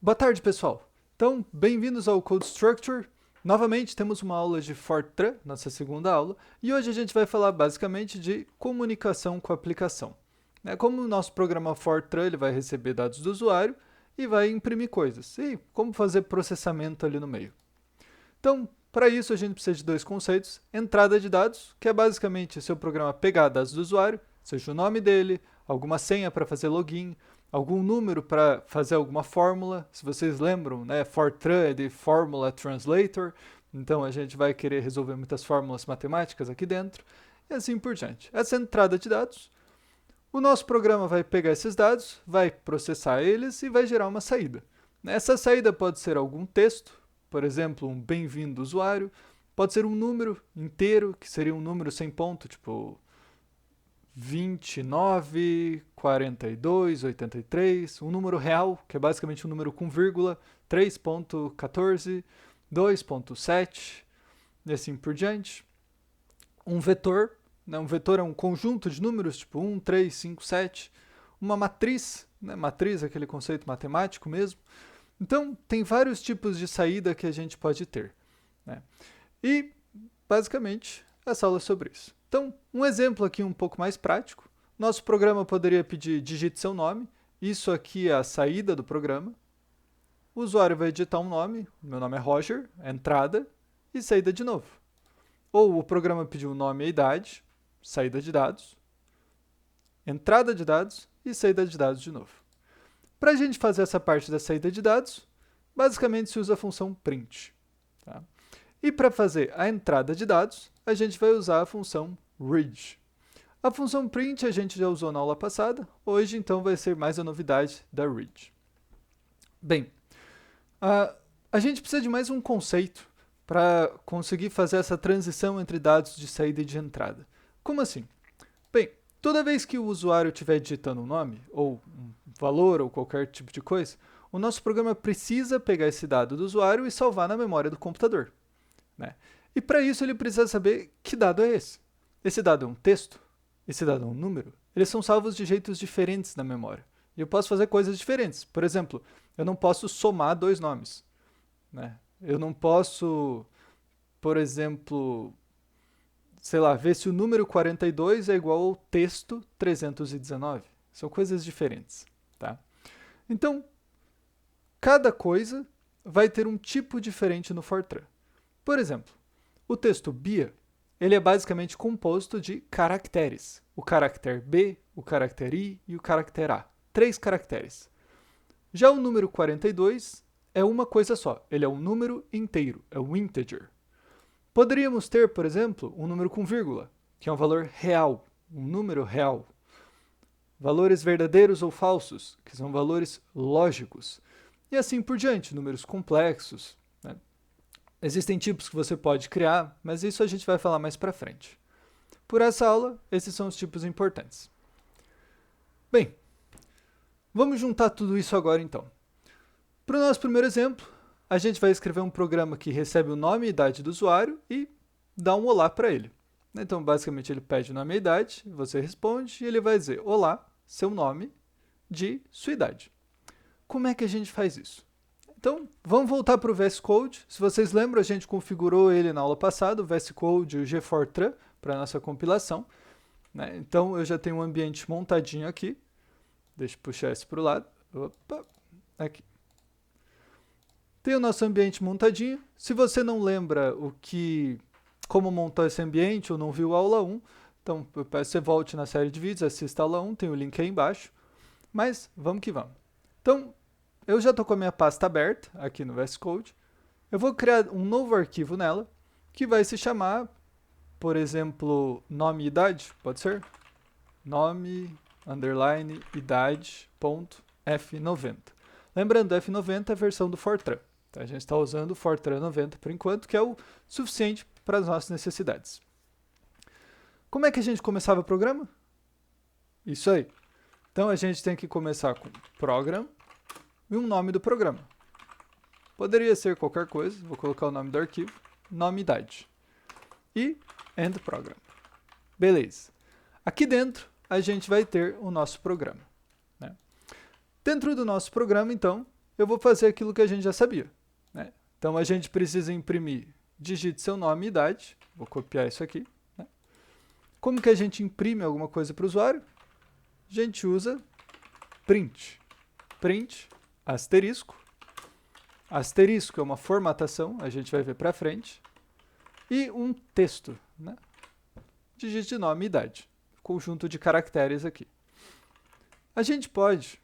Boa tarde, pessoal. Então, bem-vindos ao Code Structure. Novamente, temos uma aula de Fortran, nossa segunda aula, e hoje a gente vai falar basicamente de comunicação com a aplicação. Como o nosso programa Fortran ele vai receber dados do usuário e vai imprimir coisas, e como fazer processamento ali no meio. Então, para isso, a gente precisa de dois conceitos. Entrada de dados, que é basicamente seu programa pegar dados do usuário, seja o nome dele, alguma senha para fazer login, algum número para fazer alguma fórmula. Se vocês lembram, Fortran é de Formula Translator, então a gente vai querer resolver muitas fórmulas matemáticas aqui dentro, e assim por diante. Essa entrada de dados, o nosso programa vai pegar esses dados, vai processar eles e vai gerar uma saída. Essa saída pode ser algum texto, por exemplo, um bem-vindo usuário, pode ser um número inteiro, que seria um número sem ponto, tipo 29, 42, 83, um número real, que é basicamente um número com vírgula, 3.14, 2.7, e assim por diante. Um vetor, um vetor é um conjunto de números, tipo 1, 3, 5, 7. Uma matriz, matriz é aquele conceito matemático mesmo. Então, tem vários tipos de saída que a gente pode ter. E, basicamente, essa aula é sobre isso. Então, um exemplo aqui um pouco mais prático. Nosso programa poderia pedir digite seu nome. Isso aqui é a saída do programa. O usuário vai digitar um nome. Meu nome é Roger, entrada, e saída de novo. Ou o programa pediu o nome e a idade, saída de dados, entrada de dados e saída de dados de novo. Para a gente fazer essa parte da saída de dados, basicamente se usa a função print. Tá? E para fazer a entrada de dados, a gente vai usar a função read. A função print a gente já usou na aula passada, hoje então vai ser mais a novidade da read. Bem, a gente precisa de mais um conceito para conseguir fazer essa transição entre dados de saída e de entrada. Como assim? Bem, toda vez que o usuário estiver digitando um nome, ou um valor, ou qualquer tipo de coisa, o nosso programa precisa pegar esse dado do usuário e salvar na memória do computador. E para isso ele precisa saber que dado é esse. Esse dado é um texto? Esse dado é um número? Eles são salvos de jeitos diferentes na memória. E eu posso fazer coisas diferentes. Por exemplo, eu não posso somar dois nomes. Eu não posso, por exemplo, sei lá, ver se o número 42 é igual ao texto 319. São coisas diferentes. Tá? Então, cada coisa vai ter um tipo diferente no Fortran. Por exemplo, o texto BIA, ele é basicamente composto de caracteres. O caractere B, o caractere I e o caractere A. 3 caracteres. Já o número 42 é uma coisa só. Ele é um número inteiro, é um integer. Poderíamos ter, por exemplo, um número com vírgula, que é um valor real, um número real. Valores verdadeiros ou falsos, que são valores lógicos. E assim por diante, números complexos. Existem tipos que você pode criar, mas isso a gente vai falar mais para frente. Por essa aula, esses são os tipos importantes. Bem, vamos juntar tudo isso agora então. Para o nosso primeiro exemplo, a gente vai escrever um programa que recebe o nome e idade do usuário e dá um olá para ele. Então, basicamente, ele pede o nome e a idade, você responde e ele vai dizer olá, seu nome, de sua idade. Como é que a gente faz isso? Então, vamos voltar para o VS Code. Se vocês lembram, a gente configurou ele na aula passada, o VS Code e o GFortran, para a nossa compilação. Então, eu já tenho um ambiente montadinho aqui. Deixa eu puxar esse para o lado. Opa, aqui. Tem o nosso ambiente montadinho. Se você não lembra como montar esse ambiente ou não viu a aula 1, então eu peço que você volte na série de vídeos, assista a aula 1, tem o link aí embaixo. Mas vamos que vamos. Então, eu já estou com a minha pasta aberta aqui no VS Code. Eu vou criar um novo arquivo nela, que vai se chamar, por exemplo, nome e idade, pode ser? Nome, underline, idade.f90. Lembrando, F90 é a versão do Fortran. Então, a gente está usando o Fortran 90 por enquanto, que é o suficiente para as nossas necessidades. Como é que a gente começava o programa? Isso aí. Então, a gente tem que começar com program e um nome do programa. Poderia ser qualquer coisa, vou colocar o nome do arquivo, nome e idade. E end program. Beleza. Aqui dentro, a gente vai ter o nosso programa. Dentro do nosso programa, então, eu vou fazer aquilo que a gente já sabia, né? Então, a gente precisa imprimir, digite seu nome e idade, vou copiar isso aqui, né? Como que a gente imprime alguma coisa para o usuário? A gente usa print. Print, asterisco. Asterisco é uma formatação, a gente vai ver para frente. E um texto, né? Digite nome e idade. Conjunto de caracteres aqui. A gente pode...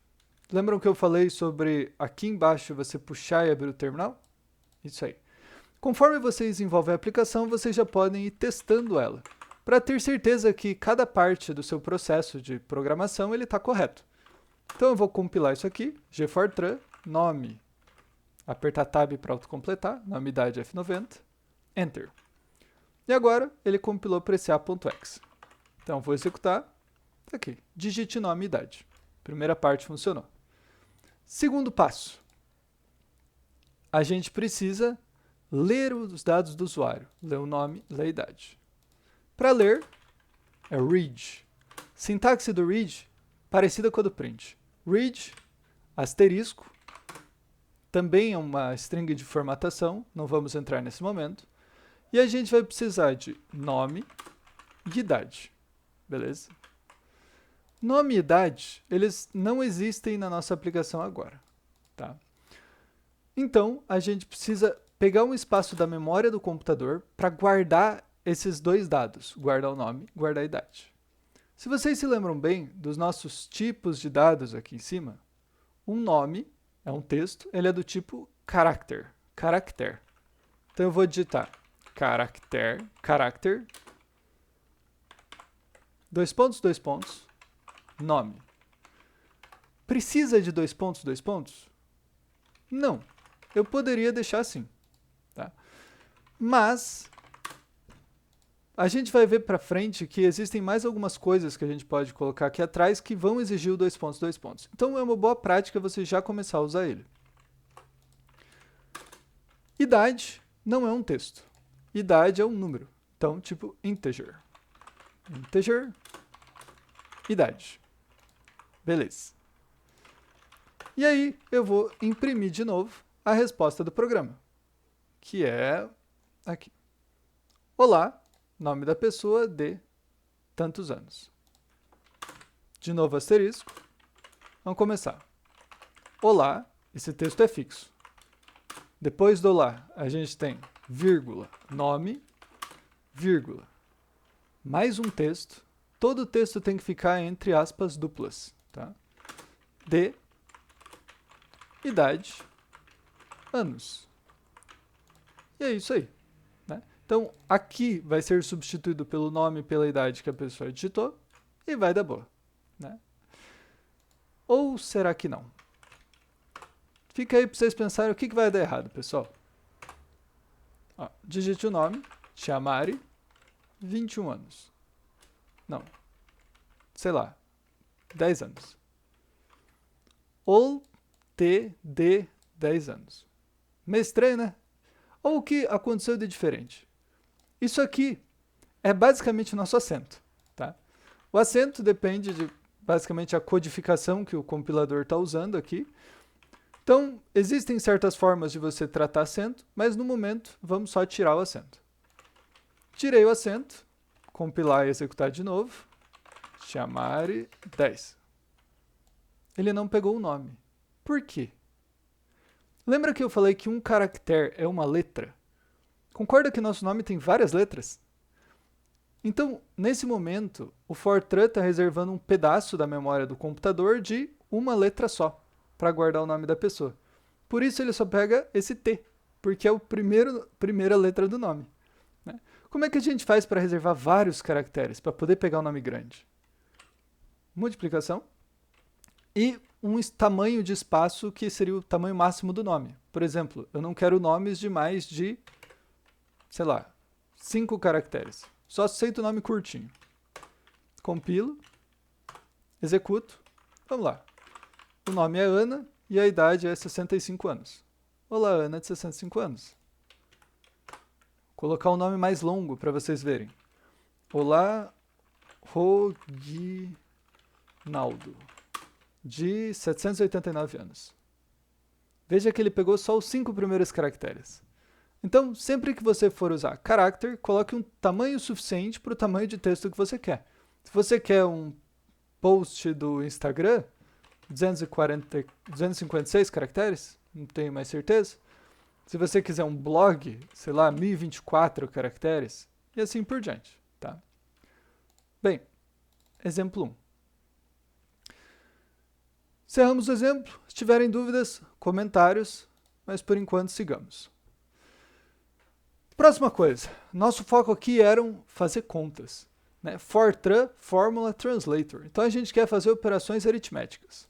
Lembram que eu falei sobre aqui embaixo você puxar e abrir o terminal? Isso aí. Conforme vocês desenvolvem a aplicação, vocês já podem ir testando ela, para ter certeza que cada parte do seu processo de programação ele está correto. Então eu vou compilar isso aqui, gfortran, nome, apertar Tab para autocompletar, nome idade F90, Enter. E agora ele compilou para esse A.exe. Então vou executar, tá aqui, digite nome e idade. Primeira parte funcionou. Segundo passo, a gente precisa ler os dados do usuário, ler o nome, ler a idade. Para ler, é read. Sintaxe do read, parecida com a do print. Read, asterisco, também é uma string de formatação, não vamos entrar nesse momento. E a gente vai precisar de nome e idade, beleza? Nome e idade, eles não existem na nossa aplicação agora, tá? Então, a gente precisa pegar um espaço da memória do computador para guardar esses dois dados, guardar o nome, guardar a idade. Se vocês se lembram bem dos nossos tipos de dados aqui em cima, um nome é um texto, ele é do tipo character, caractere. Então eu vou digitar character, dois pontos, nome. Precisa de dois pontos? Não. Eu poderia deixar assim, tá? Mas a gente vai ver para frente que existem mais algumas coisas que a gente pode colocar aqui atrás que vão exigir o dois pontos. Então é uma boa prática você já começar a usar ele. Idade não é um texto. Idade é um número. Então, tipo integer. Integer, idade. Beleza. E aí eu vou imprimir de novo a resposta do programa, que é aqui. Olá, nome da pessoa de tantos anos. De novo asterisco. Vamos começar. Olá, esse texto é fixo. Depois do olá, a gente tem vírgula, nome, vírgula. Mais um texto. Todo texto tem que ficar entre aspas duplas, tá? De idade, anos. E é isso aí, né? Então, aqui vai ser substituído pelo nome e pela idade que a pessoa digitou e vai dar boa, né? Ou será que não? Fica aí para vocês pensarem o que vai dar errado, pessoal. Ó, digite o nome, Chamari, 21 anos. Não, sei lá, 10 anos. Ou TD 10 anos. Meio estranho, né? Ou o que aconteceu de diferente? Isso aqui é basicamente o nosso acento, tá? O acento depende de basicamente a codificação que o compilador está usando aqui. Então, existem certas formas de você tratar acento, mas no momento vamos só tirar o acento. Tirei o acento, compilar e executar de novo, Chamari 10. Ele não pegou o nome. Por quê? Lembra que eu falei que um caractere é uma letra? Concorda que nosso nome tem várias letras? Então, nesse momento, o Fortran está reservando um pedaço da memória do computador de uma letra só, para guardar o nome da pessoa. Por isso ele só pega esse T, porque é a primeira letra do nome, né? Como é que a gente faz para reservar vários caracteres, para poder pegar um nome grande? Multiplicação e um tamanho de espaço que seria o tamanho máximo do nome. Por exemplo, eu não quero nomes de mais de, sei lá, 5 caracteres. Só aceito o nome curtinho. Compilo, executo, vamos lá. O nome é Ana e a idade é 65 anos. Olá, Ana de 65 anos. Vou colocar um nome mais longo para vocês verem. Olá, Roguinaldo, de 789 anos. veja que ele pegou só os 5 primeiros caracteres. Então, sempre que você for usar character, coloque um tamanho suficiente para o tamanho de texto que você quer. Se você quer um post do Instagram, 256 caracteres, não tenho mais certeza. Se você quiser um blog, sei lá, 1024 caracteres, e assim por diante, tá? Bem, exemplo 1. Encerramos o exemplo. Se tiverem dúvidas, comentários, mas por enquanto sigamos. Próxima coisa, nosso foco aqui era fazer contas, né? Fortran, Formula Translator. Então a gente quer fazer operações aritméticas.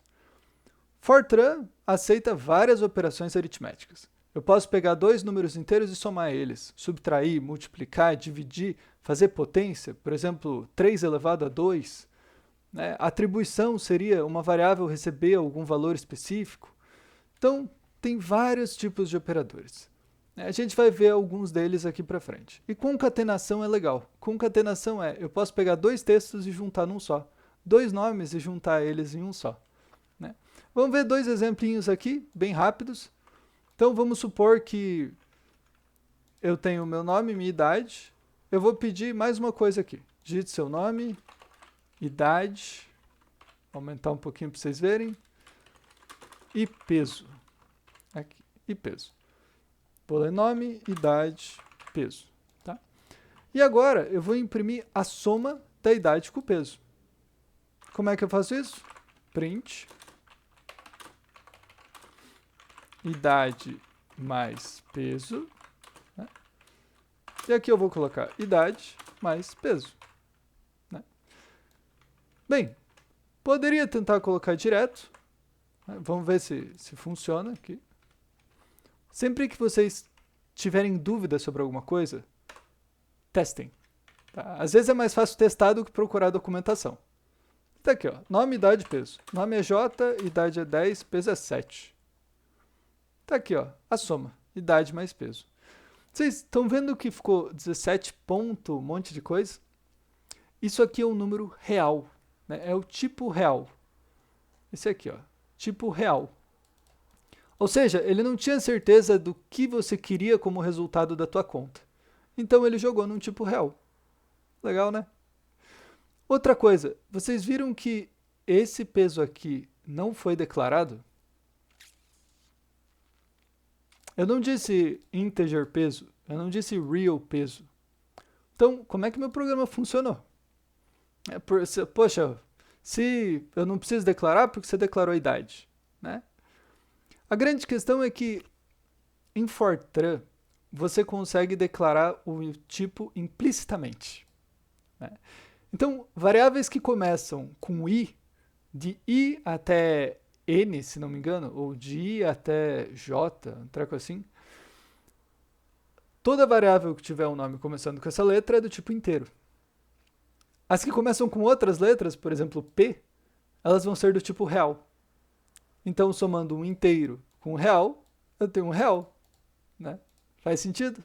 Fortran aceita várias operações aritméticas. Eu posso pegar 2 números inteiros e somar eles, subtrair, multiplicar, dividir, fazer potência, por exemplo, 3 elevado a 2. Né? Atribuição seria uma variável receber algum valor específico. Então, tem vários tipos de operadores. A gente vai ver alguns deles aqui para frente. E concatenação é legal. Concatenação eu posso pegar 2 textos e juntar num só. 2 nomes e juntar eles em um só. Né? Vamos ver 2 exemplinhos aqui, bem rápidos. Então, vamos supor que eu tenho meu nome e minha idade. Eu vou pedir mais uma coisa aqui. Digite seu nome, idade, vou aumentar um pouquinho para vocês verem, e peso. Aqui, e peso. Vou ler nome, idade, peso. Tá? E agora eu vou imprimir a soma da idade com o peso. Como é que eu faço isso? Print. Idade mais peso. Né? E aqui eu vou colocar idade mais peso. Né? Bem, poderia tentar colocar direto. Né? Vamos ver se funciona aqui. Sempre que vocês tiverem dúvida sobre alguma coisa, testem. Tá? Às vezes é mais fácil testar do que procurar documentação. Tá aqui, ó, nome, idade, peso. Nome é J, idade é 10, peso é 7. Tá aqui, ó, a soma, idade mais peso. Vocês estão vendo que ficou 17 ponto, um monte de coisa? Isso aqui é um número real, né? É o tipo real. Esse aqui, ó, tipo real. Ou seja, ele não tinha certeza do que você queria como resultado da tua conta. Então ele jogou num tipo real. Legal, né? Outra coisa, vocês viram que esse peso aqui não foi declarado? Eu não disse integer peso, eu não disse real peso. Então, como é que meu programa funcionou? Poxa, se eu não preciso declarar, porque você declarou a idade, né? A grande questão é que em Fortran você consegue declarar o tipo implicitamente. Né? Então, variáveis que começam com i, de i até n, se não me engano, ou de i até j, um treco assim, toda variável que tiver um nome começando com essa letra é do tipo inteiro. As que começam com outras letras, por exemplo, p, elas vão ser do tipo real. Então, somando um inteiro com um real, eu tenho um real. Né? Faz sentido?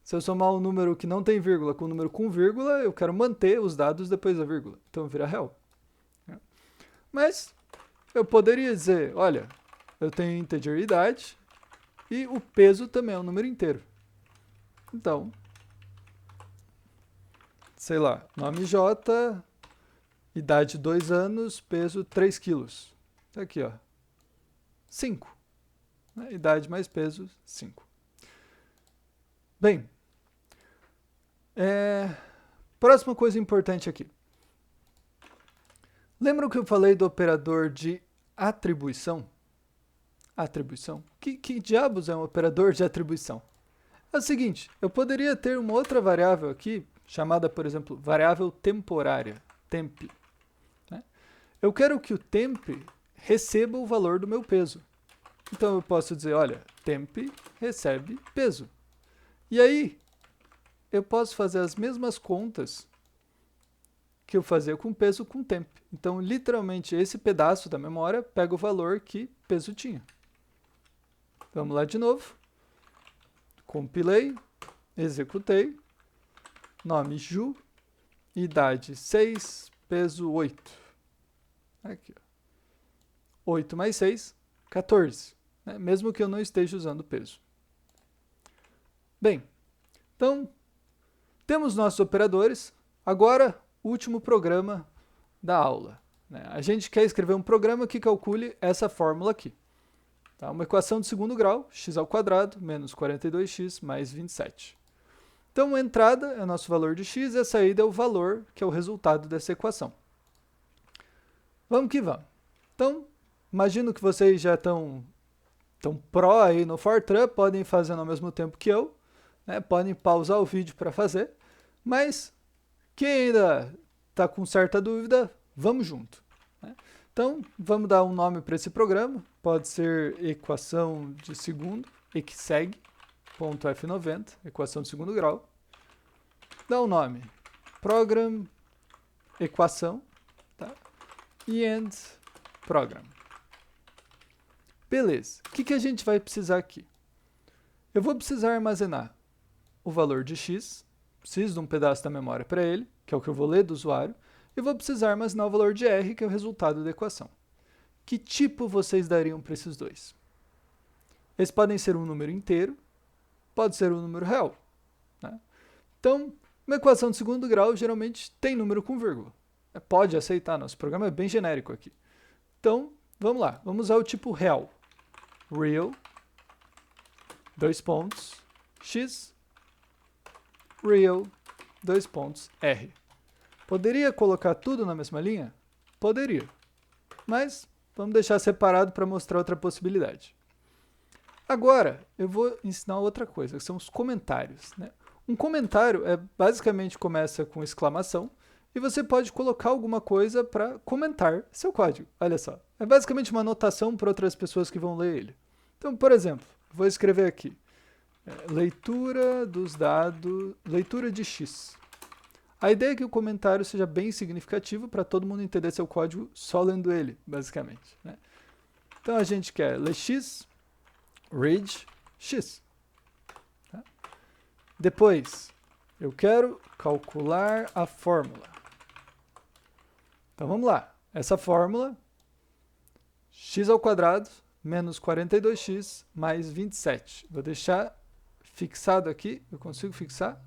Se eu somar um número que não tem vírgula com um número com vírgula, eu quero manter os dados depois da vírgula. Então, vira real. Mas, eu poderia dizer, olha, eu tenho integer idade e o peso também é um número inteiro. Então, sei lá, nome J, idade 2 anos, peso 3 quilos. Tá aqui, ó. 5. Né? Idade mais peso, 5. Bem, próxima coisa importante aqui. Lembram que eu falei do operador de atribuição? Atribuição? Que diabos é um operador de atribuição? É o seguinte, eu poderia ter uma outra variável aqui, chamada, por exemplo, variável temporária, temp. Né? Eu quero que o temp receba o valor do meu peso. Então eu posso dizer, olha, temp recebe peso. E aí, eu posso fazer as mesmas contas que eu fazia com peso com temp. Então, literalmente, esse pedaço da memória pega o valor que peso tinha. Vamos lá de novo. Compilei, executei. Nome Ju, idade 6, peso 8. Aqui, ó. 8 mais 6, 14. né? Mesmo que eu não esteja usando peso. Bem, então, temos nossos operadores. Agora, o último programa da aula, né? A gente quer escrever um programa que calcule essa fórmula aqui. Tá? Uma equação de segundo grau, x² menos 42x mais 27. Então, a entrada é o nosso valor de x e a saída é o valor, que é o resultado dessa equação. Vamos que vamos. Então, imagino que vocês já estão pró aí no Fortran, podem fazer ao mesmo tempo que eu, né? Podem pausar o vídeo para fazer, mas quem ainda está com certa dúvida, vamos junto, né? Então, vamos dar um nome para esse programa, pode ser equação de segundo, exseg.f90, equação de segundo grau. Dá um nome, program, equação, tá? E end program. Beleza, o que a gente vai precisar aqui? Eu vou precisar armazenar o valor de x, preciso de um pedaço da memória para ele, que é o que eu vou ler do usuário, e vou precisar armazenar o valor de r, que é o resultado da equação. Que tipo vocês dariam para esses dois? Eles podem ser um número inteiro, pode ser um número real, né? Então, uma equação de segundo grau geralmente tem número com vírgula. Pode aceitar, nosso programa é bem genérico aqui. Então, vamos lá, vamos usar o tipo real. Real, dois pontos, x, real, dois pontos, r. Poderia colocar tudo na mesma linha? Poderia, mas vamos deixar separado para mostrar outra possibilidade. Agora, eu vou ensinar outra coisa, que são os comentários, né? Um comentário basicamente começa com exclamação, e você pode colocar alguma coisa para comentar seu código. Olha só, é basicamente uma anotação para outras pessoas que vão ler ele. Então, por exemplo, vou escrever aqui, leitura dos dados, leitura de x. A ideia é que o comentário seja bem significativo para todo mundo entender seu código só lendo ele, basicamente, né? Então, a gente quer ler x, read x. Tá? Depois, eu quero calcular a fórmula. Então, vamos lá. Essa fórmula, x² menos 42x mais 27. Vou deixar fixado aqui. Eu consigo fixar?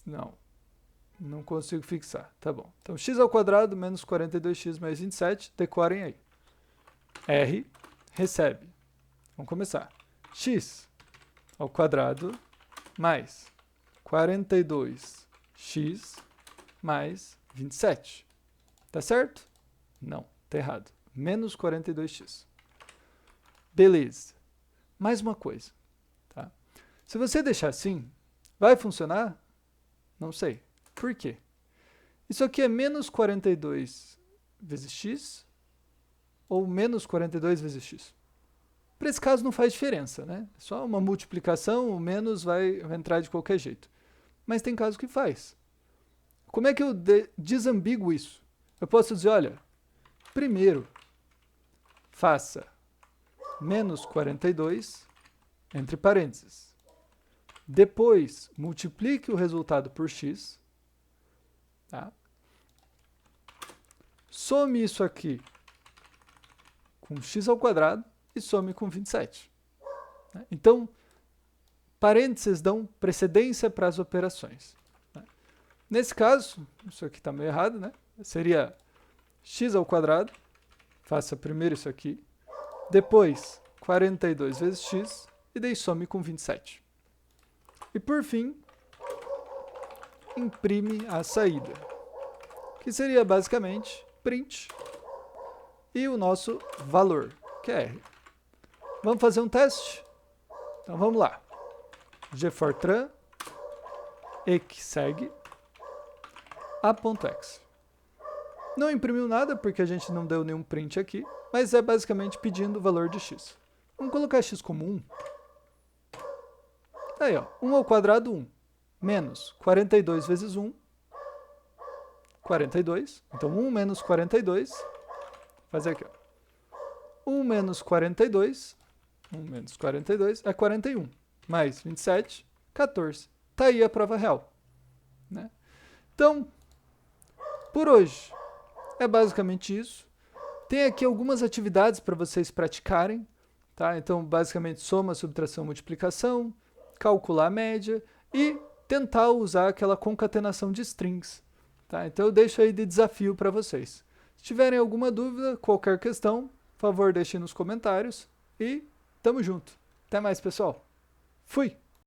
Não consigo fixar. Tá bom. Então, x² menos 42x mais 27. Decorem aí. R recebe. Vamos começar. X² mais 42x mais 27. Tá certo? Não, tá errado. Menos 42x. Beleza. Mais uma coisa. Tá? Se você deixar assim, vai funcionar? Não sei. Por quê? Isso aqui é menos 42 vezes x ou menos 42 vezes x? Para esse caso não faz diferença, né? É só uma multiplicação, o menos vai entrar de qualquer jeito. Mas tem caso que faz. Como é que eu desambiguo isso? Eu posso dizer, olha, primeiro, faça menos 42 entre parênteses. Depois, multiplique o resultado por x. Tá? Some isso aqui com x² e some com 27. Então, parênteses dão precedência para as operações. Nesse caso, isso aqui está meio errado, né? Seria x², faça primeiro isso aqui, depois 42 vezes x, e daí some com 27. E por fim, imprime a saída, que seria basicamente print e o nosso valor, que é R. Vamos fazer um teste? Então vamos lá. gfortran exseg a.x. Não imprimiu nada porque a gente não deu nenhum print aqui, mas é basicamente pedindo o valor de x. Vamos colocar x como 1. Aí, ó, 1² 1, menos 42 vezes 1, 42. Então, 1 menos 42, vou fazer aqui, ó. 1 menos 42, 1 menos 42 é 41, mais 27, 14. Está aí a prova real, né? Então, por hoje, é basicamente isso. Tem aqui algumas atividades para vocês praticarem, tá? Então, basicamente, soma, subtração, multiplicação, calcular a média e tentar usar aquela concatenação de strings, tá? Então, eu deixo aí de desafio para vocês. Se tiverem alguma dúvida, qualquer questão, por favor, deixem nos comentários e tamo junto. Até mais, pessoal. Fui!